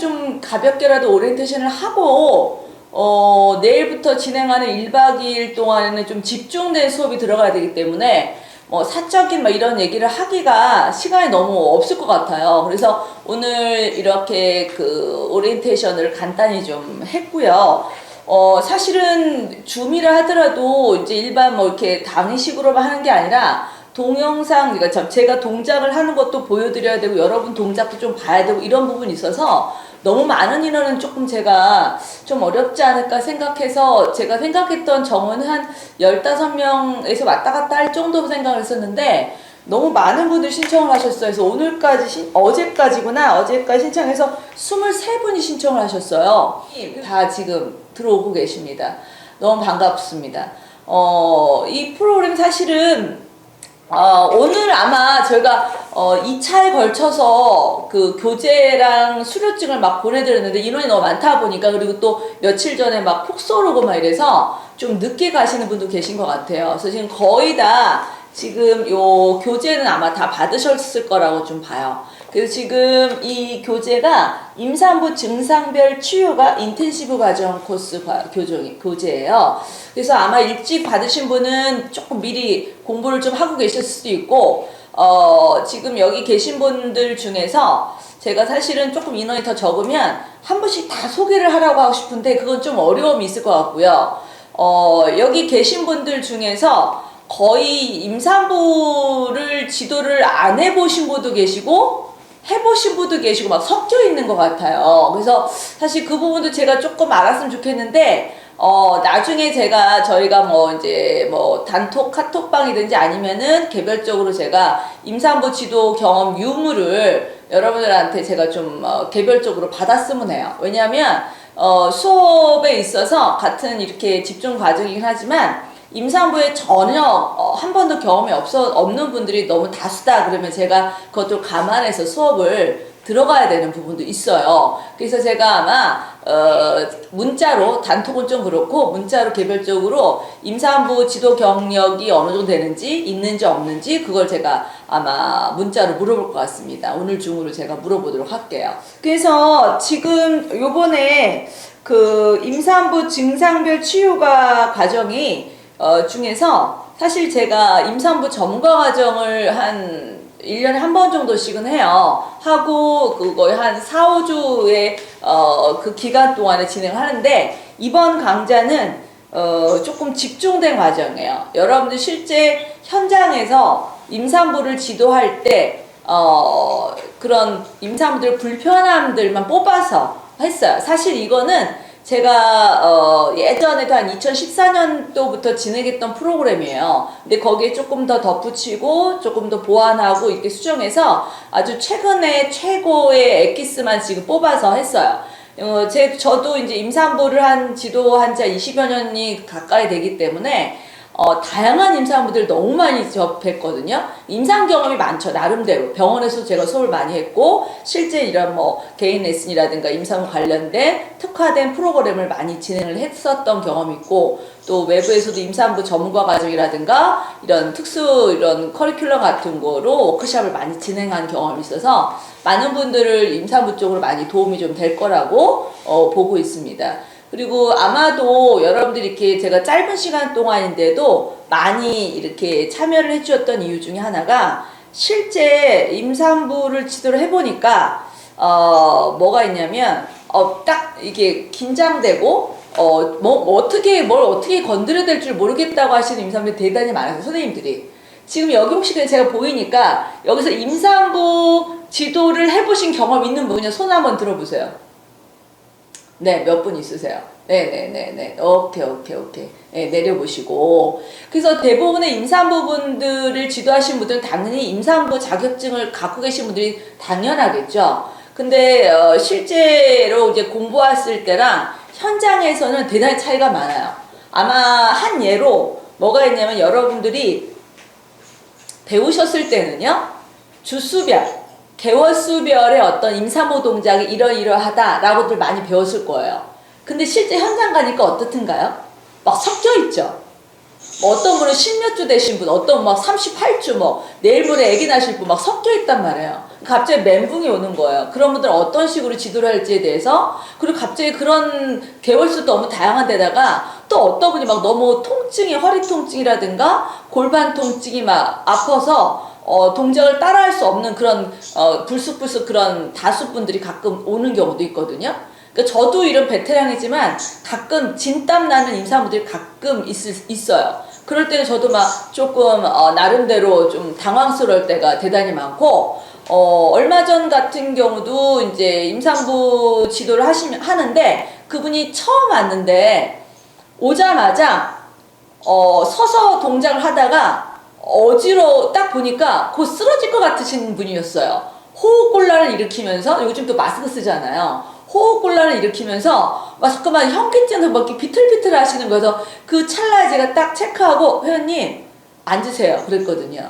좀 가볍게라도 오리엔테이션을 하고 내일부터 진행하는 1박 2일 동안에는 좀 집중된 수업이 들어가야 되기 때문에 뭐 사적인 막 이런 얘기를 하기가 시간이 너무 없을 것 같아요. 그래서 오늘 이렇게 그 오리엔테이션을 간단히 좀 했고요. 사실은 줌이라 하더라도 이제 일반 뭐 이렇게 강의식으로만 하는 게 아니라 동영상, 그러니까 제가 동작을 하는 것도 보여드려야 되고 여러분 동작도 좀 봐야 되고 이런 부분이 있어서 너무 많은 인원은 조금 제가 좀 어렵지 않을까 생각해서 제가 생각했던 정원은 한 15명에서 왔다 갔다 할 정도 생각을 했었는데 너무 많은 분들이 신청을 하셨어요. 그래서 오늘까지, 어제까지 신청해서 23분이 신청을 하셨어요. 다 지금 들어오고 계십니다. 너무 반갑습니다. 이 프로그램 사실은 오늘 아마 저희가 2차에 걸쳐서 그 교재랑 수료증을 막 보내드렸는데 인원이 너무 많다 보니까 그리고 또 며칠 전에 막 폭설 오고 막 이래서 좀 늦게 가시는 분도 계신 것 같아요. 그래서 지금 거의 다 지금 요 교재는 아마 다 받으셨을 거라고 좀 봐요. 그래서 지금 이 교재가 임산부 증상별 치유가 인텐시브 과정 코스 교재예요. 그래서 아마 일찍 받으신 분은 조금 미리 공부를 좀 하고 계실 수도 있고, 지금 여기 계신 분들 중에서 제가 사실은 조금 인원이 더 적으면 한 분씩 다 소개를 하라고 하고 싶은데 그건 좀 어려움이 있을 것 같고요. 여기 계신 분들 중에서 거의 임산부를 지도를 안 해보신 분도 계시고 해보신 분도 계시고 막 섞여 있는 것 같아요. 그래서 사실 그 부분도 제가 조금 알았으면 좋겠는데 나중에 저희가 뭐 이제 뭐 단톡 카톡방이든지 아니면은 개별적으로 제가 임산부 지도 경험 유무를 여러분들한테 제가 좀 개별적으로 받았으면 해요. 왜냐하면 수업에 있어서 같은 이렇게 집중 과정이긴 하지만 임산부에 전혀 한 번도 경험이 없는 분들이 너무 다수다 그러면 제가 그것도 감안해서 수업을 들어가야 되는 부분도 있어요. 그래서 제가 아마 문자로, 단톡은 좀 그렇고 문자로 개별적으로 임산부 지도 경력이 어느 정도 되는지 있는지 없는지 그걸 제가 아마 문자로 물어볼 것 같습니다. 오늘 중으로 제가 물어보도록 할게요. 그래서 지금 요번에 그 임산부 증상별 치유가 과정이 중에서 사실 제가 임산부 전문가 과정을 한 1년에 한 번 정도씩은 해요. 하고 거의 한 4, 5주의 그 기간 동안에 진행하는데 이번 강좌는 조금 집중된 과정이에요. 여러분들 실제 현장에서 임산부를 지도할 때 그런 임산부들 불편함들만 뽑아서 했어요. 사실 이거는 제가 예전에도 한 2014년도부터 진행했던 프로그램이에요. 근데 거기에 조금 더 덧붙이고 조금 더 보완하고 이렇게 수정해서 아주 최근에 최고의 엑기스만 지금 뽑아서 했어요. 저도 이제 임산부를 지도한 지 20여 년이 가까이 되기 때문에 다양한 임산부들 너무 많이 접했거든요. 임상 경험이 많죠. 나름대로. 병원에서 제가 수업을 많이 했고, 실제 이런 뭐 개인 레슨이라든가 임산부 관련된 특화된 프로그램을 많이 진행을 했었던 경험이 있고, 또 외부에서도 임산부 전문가 과정이라든가 이런 이런 커리큘럼 같은 거로 워크숍을 많이 진행한 경험이 있어서 많은 분들을 임산부 쪽으로 많이 도움이 좀 될 거라고 보고 있습니다. 그리고 아마도 여러분들이 이렇게 제가 짧은 시간 동안인데도 많이 이렇게 참여를 해주셨던 이유 중에 하나가 실제 임산부를 지도를 해보니까 뭐가 있냐면 딱 이게 긴장되고 뭘 어떻게 건드려야 될 줄 모르겠다고 하시는 임산부들이 대단히 많아요. 선생님들이 지금 여기 혹시 그냥 제가 보이니까 여기서 임산부 지도를 해보신 경험 있는 분이요 손 한번 들어보세요. 네, 몇 분 있으세요? 네네네네. 오케이. 네, 내려보시고. 그래서 대부분의 임산부분들을 지도하신 분들은 당연히 임산부 자격증을 갖고 계신 분들이 당연하겠죠. 근데, 실제로 이제 공부했을 때랑 현장에서는 대단히 차이가 많아요. 아마 한 예로 뭐가 있냐면 여러분들이 배우셨을 때는요, 주수별, 개월수별의 어떤 임산부 동작이 이러이러하다라고들 많이 배웠을 거예요. 근데 실제 현장 가니까 어떻든가요? 막 섞여 있죠. 뭐 어떤 분은 10몇 주 되신 분, 어떤 막 38주, 뭐 내일 모레 아기 나실 분 막 섞여 있단 말이에요. 갑자기 멘붕이 오는 거예요. 그런 분들은 어떤 식으로 지도를 할지에 대해서. 그리고 갑자기 그런 개월수도 너무 다양한 데다가 또 어떤 분이 막 너무 통증이, 허리 통증이라든가 골반 통증이 막 아파서 동작을 따라할 수 없는 그런 불쑥불쑥 그런 다수분들이 가끔 오는 경우도 있거든요. 그러니까 저도 이런 베테랑이지만 가끔 진땀 나는 임산부들이 가끔 있어요. 그럴 때는 저도 막 조금 나름대로 좀 당황스러울 때가 대단히 많고, 얼마 전 같은 경우도 이제 임산부 지도를 하는데 그분이 처음 왔는데 오자마자 서서 동작을 하다가 딱 보니까 곧 쓰러질 것 같으신 분이었어요. 호흡곤란을 일으키면서, 요즘 또 마스크 쓰잖아요. 호흡곤란을 일으키면서 막 잠깐만 현기증에서 막 이렇게 비틀비틀 하시는 거여서 그 찰나에 제가 딱 체크하고 회원님 앉으세요 그랬거든요.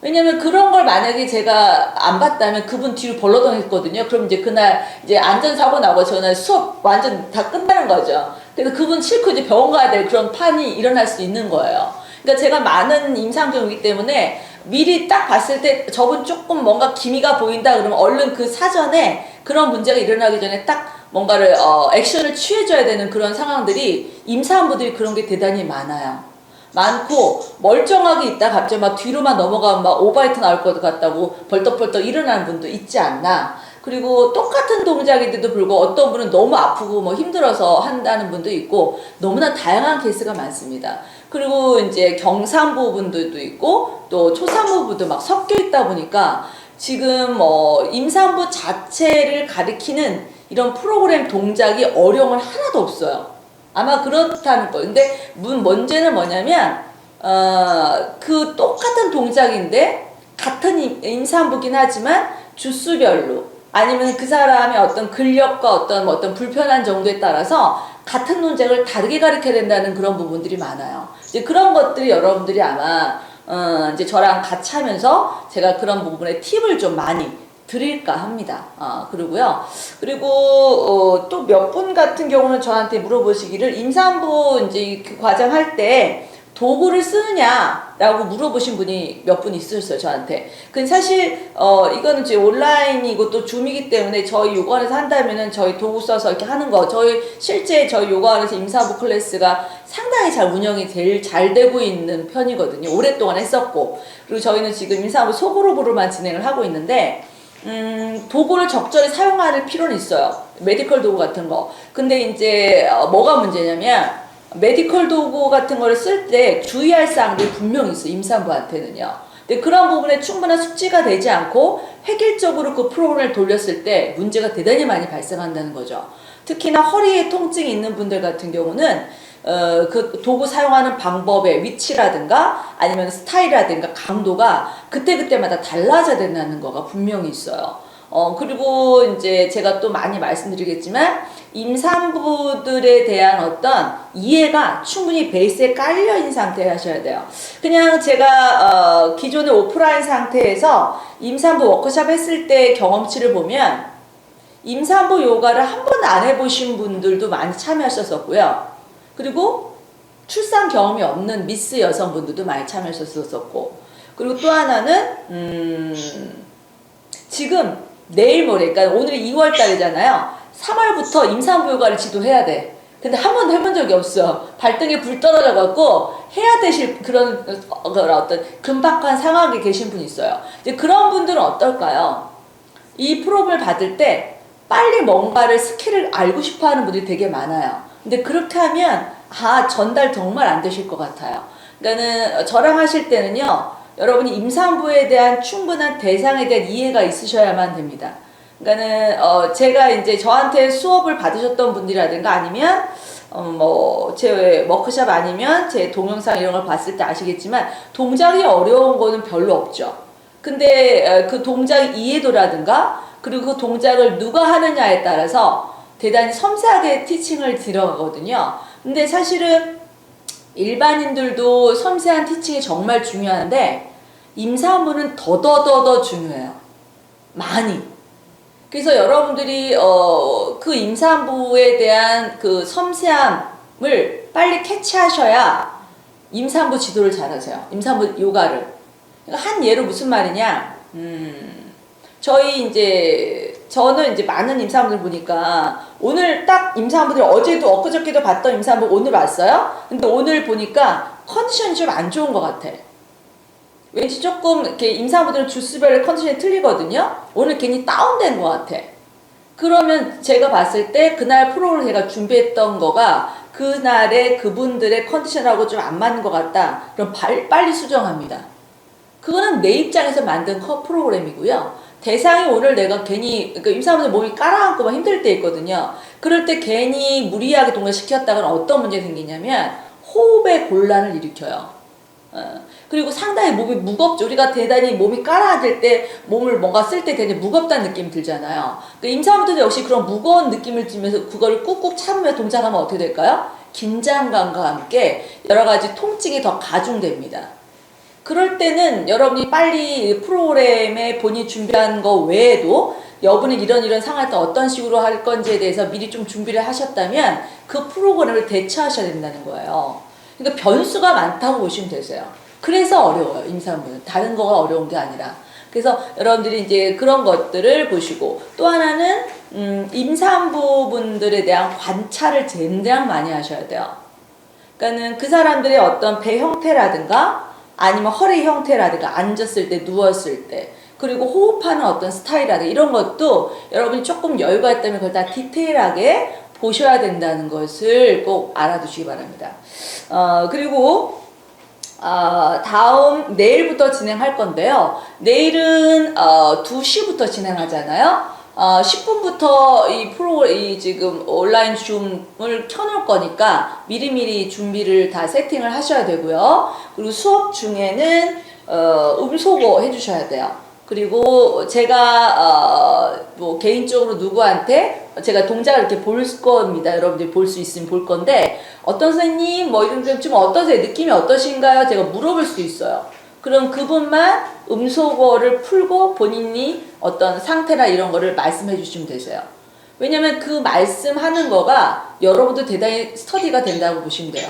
왜냐면 그런 걸 만약에 제가 안 봤다면 그분 뒤로 벌러덩했거든요. 그럼 이제 그날 이제 안전사고 나고 저는 수업 완전 다 끝나는 거죠. 그래서 그분 싫고 이제 병원 가야 될 그런 판이 일어날 수 있는 거예요. 그러니까 제가 많은 임상 경우이기 때문에 미리 딱 봤을 때 저분 조금 뭔가 기미가 보인다 그러면 얼른 그 사전에 그런 문제가 일어나기 전에 딱 뭔가를 액션을 취해줘야 되는 그런 상황들이 임산부들이 그런 게 대단히 많고 멀쩡하게 있다 갑자기 막 뒤로만 넘어가면 막 오바이트 나올 것 같다고 벌떡벌떡 일어나는 분도 있지 않나. 그리고 똑같은 동작인데도 불구하고 어떤 분은 너무 아프고 뭐 힘들어서 한다는 분도 있고 너무나 다양한 케이스가 많습니다. 그리고 이제 경산부 분들도 있고 또 초산부 분도 막 섞여 있다 보니까 지금 임산부 자체를 가리키는 이런 프로그램 동작이 어려운 건 하나도 없어요. 아마 그렇다는 거예요. 근데 문제는 뭐냐면 그 똑같은 동작인데 같은 임산부긴 하지만 주수별로 아니면 그 사람의 어떤 근력과 어떤 불편한 정도에 따라서 같은 동작을 다르게 가르쳐야 된다는 그런 부분들이 많아요. 이제 그런 것들이 여러분들이 아마 이제 저랑 같이 하면서 제가 그런 부분에 팁을 좀 많이 드릴까 합니다. 그리고요. 그리고 또 몇 분 같은 경우는 저한테 물어보시기를 임산부 이제 그 과정 할 때 도구를 쓰느냐라고 물어보신 분이 몇 분 있으셨어요, 저한테. 근데 사실 이거는 이제 온라인이고 또 줌이기 때문에 저희 요가원에서 한다면은 저희 도구 써서 이렇게 하는 거, 실제 저희 요가원에서 임산부 클래스가 상당히 잘 운영이 제일 잘 되고 있는 편이거든요. 오랫동안 했었고. 그리고 저희는 지금 임산부 소그룹으로만 진행을 하고 있는데 도구를 적절히 사용할 필요는 있어요. 메디컬 도구 같은 거. 근데 이제 뭐가 문제냐면 메디컬 도구 같은 거를 쓸 때 주의할 사항들이 분명히 있어요. 임산부한테는요. 근데 그런 부분에 충분한 숙지가 되지 않고 획일적으로 그 프로그램을 돌렸을 때 문제가 대단히 많이 발생한다는 거죠. 특히나 허리에 통증이 있는 분들 같은 경우는 그 도구 사용하는 방법의 위치라든가 아니면 스타일이라든가 강도가 그때그때마다 달라져야 된다는 거가 분명히 있어요. 그리고 이제 제가 또 많이 말씀드리겠지만 임산부들에 대한 어떤 이해가 충분히 베이스에 깔려 있는 상태에 하셔야 돼요. 그냥 제가 기존의 오프라인 상태에서 임산부 워크숍 했을 때 경험치를 보면 임산부 요가를 한 번 안 해보신 분들도 많이 참여하셨었고요. 그리고 출산 경험이 없는 미스 여성분들도 많이 참여하셨었고, 그리고 또 하나는 지금 내일 모레, 그러니까 오늘이 2월 달이잖아요. 3월부터 임산부 요가를 지도해야 돼. 근데 한 번도 해본 적이 없어. 발등에 불 떨어져갖고 해야 되실 그런 어떤 긴박한 상황에 계신 분이 있어요. 이제 그런 분들은 어떨까요? 이 프로그램을 받을 때 빨리 뭔가를 스킬을 알고 싶어 하는 분들이 되게 많아요. 근데 그렇게 하면 전달 정말 안 되실 것 같아요. 그러니까는 저랑 하실 때는요, 여러분이 임산부에 대한 충분한 대상에 대한 이해가 있으셔야만 됩니다. 그러니까는 제가 이제 저한테 수업을 받으셨던 분들이라든가 아니면 제 워크숍 아니면 제 동영상 이런 걸 봤을 때 아시겠지만 동작이 어려운 거는 별로 없죠. 근데 그 동작 이해도라든가 그리고 그 동작을 누가 하느냐에 따라서 대단히 섬세하게 티칭을 들어가거든요. 근데 사실은 일반인들도 섬세한 티칭이 정말 중요한데 임산부는 더더더더 중요해요. 많이. 그래서 여러분들이 그 임산부에 대한 그 섬세함을 빨리 캐치하셔야 임산부 지도를 잘하세요. 임산부 요가를. 그러니까 한 예로 무슨 말이냐? 저희 저는 많은 임산부들 보니까 오늘 딱 임산부들이 어제도 엊그저께도 봤던 임산부 오늘 왔어요. 근데 오늘 보니까 컨디션이 좀 안 좋은 것 같아. 왠지 조금 이렇게 임산부들은 주스별의 컨디션이 틀리거든요. 오늘 괜히 다운된 것 같아. 그러면 제가 봤을 때 그날 프로를 제가 준비했던 거가 그날의 그분들의 컨디션하고 좀 안 맞는 것 같다. 그럼 빨리 수정합니다. 그거는 내 입장에서 만든 프로그램이고요. 대상이 오늘 내가 괜히 임산부들 몸이 깔아앉고 막 힘들 때 있거든요. 그럴 때 괜히 무리하게 동작시켰다가는 어떤 문제가 생기냐면 호흡의 곤란을 일으켜요. 그리고 상당히 몸이 무겁죠. 우리가 대단히 몸이 깔아앉을 때 몸을 뭔가 쓸 때 되게 무겁다는 느낌이 들잖아요. 임산부들도 역시 그런 무거운 느낌을 들면서 그거를 꾹꾹 참으며 동작하면 어떻게 될까요? 긴장감과 함께 여러 가지 통증이 더 가중됩니다. 그럴 때는 여러분이 빨리 프로그램에 본인이 준비한 거 외에도 여분이 이런 상황을 어떤 식으로 할 건지에 대해서 미리 좀 준비를 하셨다면 그 프로그램을 대처하셔야 된다는 거예요. 그러니까 변수가 많다고 보시면 되세요. 그래서 어려워요, 임산부는. 다른 거가 어려운 게 아니라. 그래서 여러분들이 그런 것들을 보시고, 또 하나는 임산부분들에 대한 관찰을 굉장히 많이 하셔야 돼요. 그러니까는 그 사람들의 어떤 배 형태라든가 아니면 허리 형태라든가 앉았을 때, 누웠을 때, 그리고 호흡하는 어떤 스타일이라든가 이런 것도 여러분이 조금 여유가 있다면 그걸 다 디테일하게 보셔야 된다는 것을 꼭 알아두시기 바랍니다. 그리고 내일부터 진행할 건데요. 내일은 2시부터 진행하잖아요. 10분부터 지금 온라인 줌을 켜놓을 거니까 미리미리 준비를 다 세팅을 하셔야 되고요. 그리고 수업 중에는 음소거 해주셔야 돼요. 그리고 제가 개인적으로 누구한테 제가 동작을 이렇게 볼 겁니다. 여러분들이 볼 수 있으면 볼 건데, 어떤 선생님 이런 좀 어떠세요? 느낌이 어떠신가요? 제가 물어볼 수 있어요. 그럼 그분만 음소거를 풀고 본인이 어떤 상태나 이런 거를 말씀해 주시면 되세요. 왜냐면 그 말씀하는 거가 여러분도 대단히 스터디가 된다고 보시면 돼요.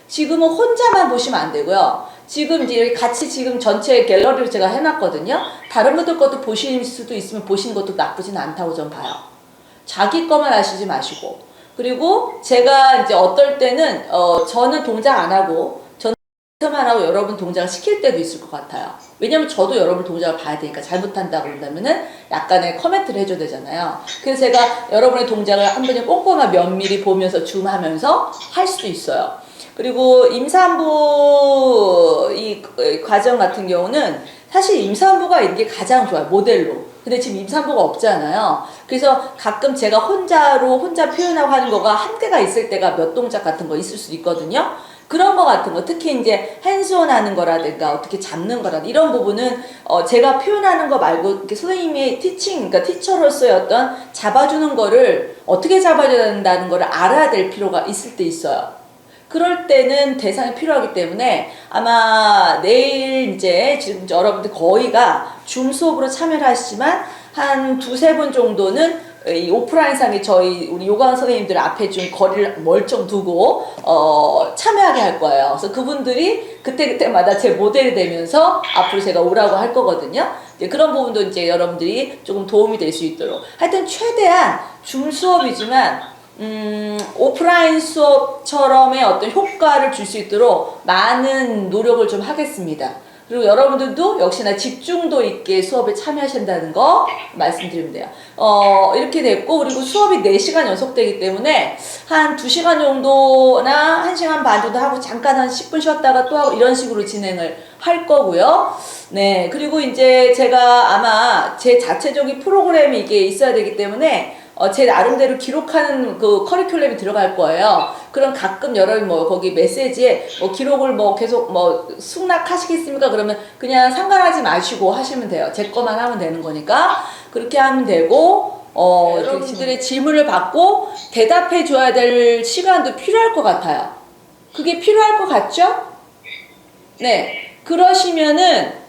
지금은 혼자만 보시면 안 되고요. 지금 같이 전체 갤러리를 제가 해놨거든요. 다른 분들 것도 보실 수도 있으면 보시는 것도 나쁘진 않다고 전 봐요. 자기 것만 하시지 마시고. 그리고 제가 어떨 때는 저는 동작 안 하고 만 하고 여러분 동작을 시킬 때도 있을 것 같아요. 왜냐면 저도 여러분 동작을 봐야 되니까. 잘못한다고 그런다면은 약간의 커멘트를 해줘야 되잖아요. 그래서 제가 여러분의 동작을 한 번에 꼼꼼한 면밀히 보면서 줌하면서 할 수도 있어요. 그리고 임산부 이 과정 같은 경우는 사실 임산부가 있는 게 가장 좋아요. 모델로. 근데 지금 임산부가 없잖아요. 그래서 가끔 제가 혼자 표현하고 하는 거가 한계가 있을 때가 몇 동작 같은 거 있을 수 있거든요. 그런 거 같은 거, 특히 핸즈온 하는 거라든가 어떻게 잡는 거라든가 이런 부분은 제가 표현하는 거 말고 이렇게 선생님의 그러니까 티처로서의 어떤 잡아주는 거를 어떻게 잡아줘야 된다는 거를 알아야 될 필요가 있을 때 있어요. 그럴 때는 대상이 필요하기 때문에 아마 내일 지금 여러분들 거의가 줌 수업으로 참여를 하시지만 한 2-3분 정도는 이 오프라인상에 우리 요강 선생님들 앞에 좀 거리를 멀쩡 두고 참여하게 할 거예요. 그래서 그분들이 그때마다 제 모델이 되면서 앞으로 제가 오라고 할 거거든요. 그런 부분도 여러분들이 조금 도움이 될 수 있도록. 하여튼 최대한 줌 수업이지만 오프라인 수업처럼의 어떤 효과를 줄 수 있도록 많은 노력을 좀 하겠습니다. 그리고 여러분들도 역시나 집중도 있게 수업에 참여하신다는 거 말씀드리면 돼요. 이렇게 됐고, 그리고 수업이 4시간 연속되기 때문에 한 2시간 정도나 1시간 반 정도 하고 잠깐 한 10분 쉬었다가 또 하고 이런 식으로 진행을 할 거고요. 네. 그리고 제가 아마 제 자체적인 프로그램이 이게 있어야 되기 때문에 제 나름대로 기록하는 그 커리큘럼이 들어갈 거예요. 그럼 가끔 여러분 거기 메시지에 기록을 계속 승낙하시겠습니까? 그러면 그냥 상관하지 마시고 하시면 돼요. 제 거만 하면 되는 거니까 그렇게 하면 되고 여러분들의 질문을 받고 대답해 줘야 될 시간도 필요할 것 같아요. 그게 필요할 것 같죠? 네. 그러시면은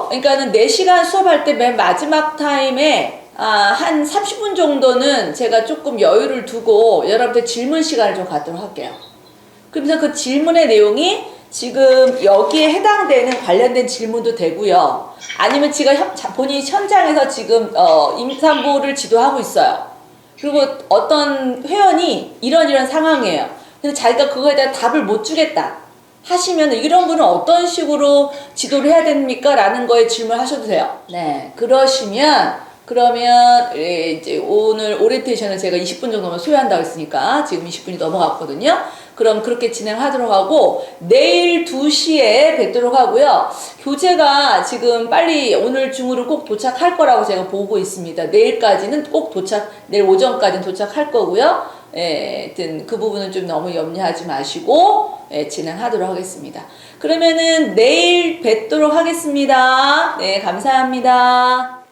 그러니까는 4시간 수업할 때 맨 마지막 타임에 한 30분 정도는 제가 조금 여유를 두고 여러분들 질문 시간을 좀 갖도록 할게요. 그러면서 그 질문의 내용이 지금 여기에 해당되는 관련된 질문도 되고요. 아니면 지금 본인이 현장에서 지금 임산부를 지도하고 있어요. 그리고 어떤 회원이 이런 상황이에요. 근데 자기가 그거에 대한 답을 못 주겠다 하시면 이런 분은 어떤 식으로 지도를 해야 됩니까? 라는 거에 질문하셔도 돼요. 네, 그러면 이제 오늘 오리엔테이션을 제가 20분 정도만 소요한다고 했으니까 지금 20분이 넘어갔거든요. 그럼 그렇게 진행하도록 하고 내일 2시에 뵙도록 하고요. 교재가 지금 빨리 오늘 중으로 꼭 도착할 거라고 제가 보고 있습니다. 내일까지는 꼭 내일 오전까지는 도착할 거고요. 하여튼 그 부분은 좀 너무 염려하지 마시고 진행하도록 하겠습니다. 그러면은 내일 뵙도록 하겠습니다. 네, 감사합니다.